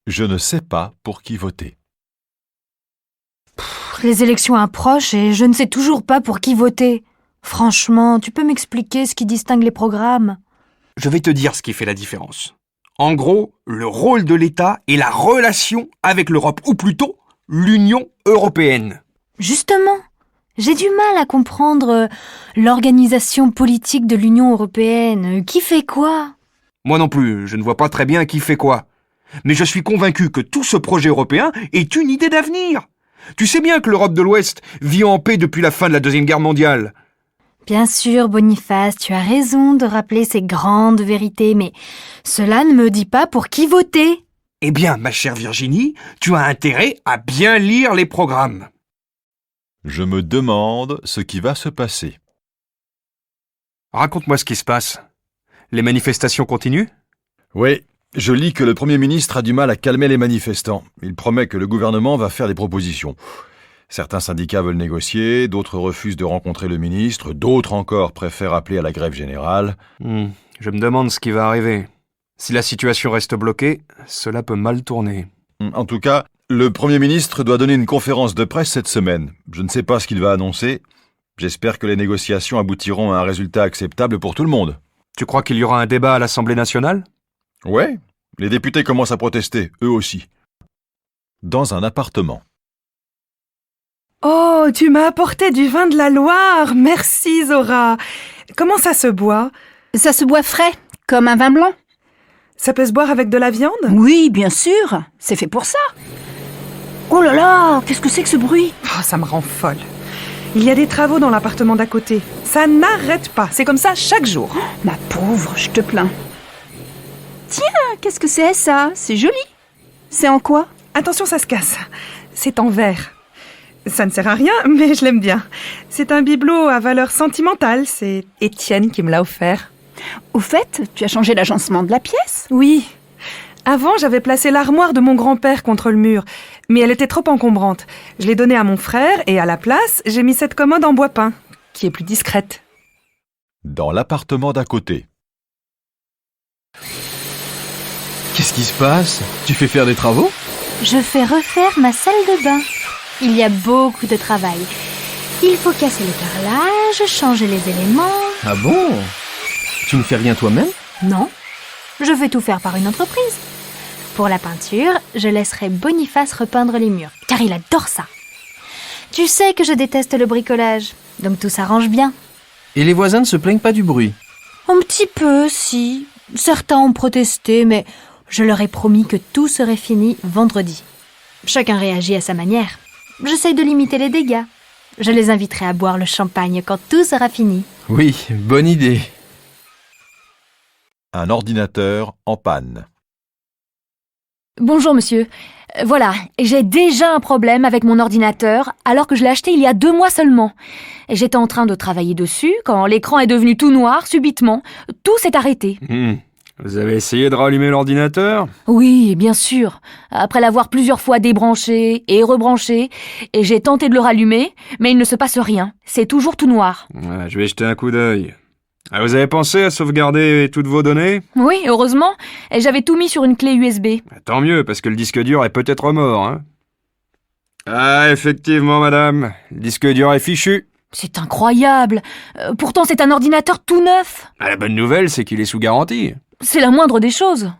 Je ne sais pas pour qui voter. Les élections approchent et je ne sais toujours pas pour qui voter. Franchement, tu peux m'expliquer ce qui distingue les programmes? Je vais te dire ce qui fait la différence. En gros, le rôle de l'État et la relation avec l'Europe, ou plutôt l'Union européenne. Justement, j'ai du mal à comprendre l'organisation politique de l'Union européenne. Qui fait quoi? Moi non plus, je ne vois pas très bien qui fait quoi. Mais je suis convaincu que tout ce projet européen est une idée d'avenir. Tu sais bien que l'Europe de l'Ouest vit en paix depuis la fin de la Deuxième Guerre mondiale. Bien sûr, Boniface, tu as raison de rappeler ces grandes vérités, mais cela ne me dit pas pour qui voter. Eh bien, ma chère Virginie, tu as intérêt à bien lire les programmes. Je me demande ce qui va se passer. Raconte-moi ce qui se passe. Les manifestations continuent ? Oui, je lis que le Premier ministre a du mal à calmer les manifestants. Il promet que le gouvernement va faire des propositions. Certains syndicats veulent négocier, d'autres refusent de rencontrer le ministre, d'autres encore préfèrent appeler à la grève générale. Je me demande ce qui va arriver. Si la situation reste bloquée, cela peut mal tourner. En tout cas, le Premier ministre doit donner une conférence de presse cette semaine. Je ne sais pas ce qu'il va annoncer. J'espère que les négociations aboutiront à un résultat acceptable pour tout le monde. Tu crois qu'il y aura un débat à l'Assemblée nationale ? Ouais, les députés commencent à protester, eux aussi. Dans un appartement. Oh, tu m'as apporté du vin de la Loire. Merci, Zora. Comment ça se boit? Ça se boit frais, comme un vin blanc. Ça peut se boire avec de la viande? Oui, bien sûr, c'est fait pour ça. Oh là là, qu'est-ce que c'est que ce bruit? Oh, ça me rend folle. Il y a des travaux dans l'appartement d'à côté. Ça n'arrête pas. C'est comme ça chaque jour. Ma pauvre, je te plains. Tiens, qu'est-ce que c'est ça? C'est joli. C'est en quoi? Attention, ça se casse. C'est en verre. Ça ne sert à rien, mais je l'aime bien. C'est un bibelot à valeur sentimentale. C'est Étienne qui me l'a offert. Au fait, tu as changé l'agencement de la pièce? Oui. Avant, j'avais placé l'armoire de mon grand-père contre le mur, mais elle était trop encombrante. Je l'ai donnée à mon frère et à la place, j'ai mis cette commode en bois peint, qui est plus discrète. Dans l'appartement d'à côté. Qu'est-ce qui se passe? Tu fais faire des travaux? Je fais refaire ma salle de bain. Il y a beaucoup de travail. Il faut casser le carrelage, changer les éléments. Ah bon? Tu ne fais rien toi-même? Non, je vais tout faire par une entreprise. Pour la peinture, je laisserai Boniface repeindre les murs, car il adore ça. Tu sais que je déteste le bricolage, donc tout s'arrange bien. Et les voisins ne se plaignent pas du bruit? Un petit peu, si. Certains ont protesté, mais je leur ai promis que tout serait fini vendredi. Chacun réagit à sa manière. J'essaye de limiter les dégâts. Je les inviterai à boire le champagne quand tout sera fini. Oui, bonne idée. Un ordinateur en panne. Bonjour monsieur. Voilà, j'ai déjà un problème avec mon ordinateur alors que je l'ai acheté il y a 2 mois seulement. Et j'étais en train de travailler dessus quand l'écran est devenu tout noir subitement. Tout s'est arrêté. Vous avez essayé de rallumer l'ordinateur ? Oui, bien sûr. Après l'avoir plusieurs fois débranché et rebranché, et j'ai tenté de le rallumer, mais il ne se passe rien. C'est toujours tout noir. Je vais jeter un coup d'œil. Vous avez pensé à sauvegarder toutes vos données ? Oui, heureusement. Et j'avais tout mis sur une clé USB. Tant mieux, parce que le disque dur est peut-être mort, hein. Ah, effectivement, madame. Le disque dur est fichu. C'est incroyable. Pourtant, c'est un ordinateur tout neuf. La bonne nouvelle, c'est qu'il est sous garantie. C'est la moindre des choses.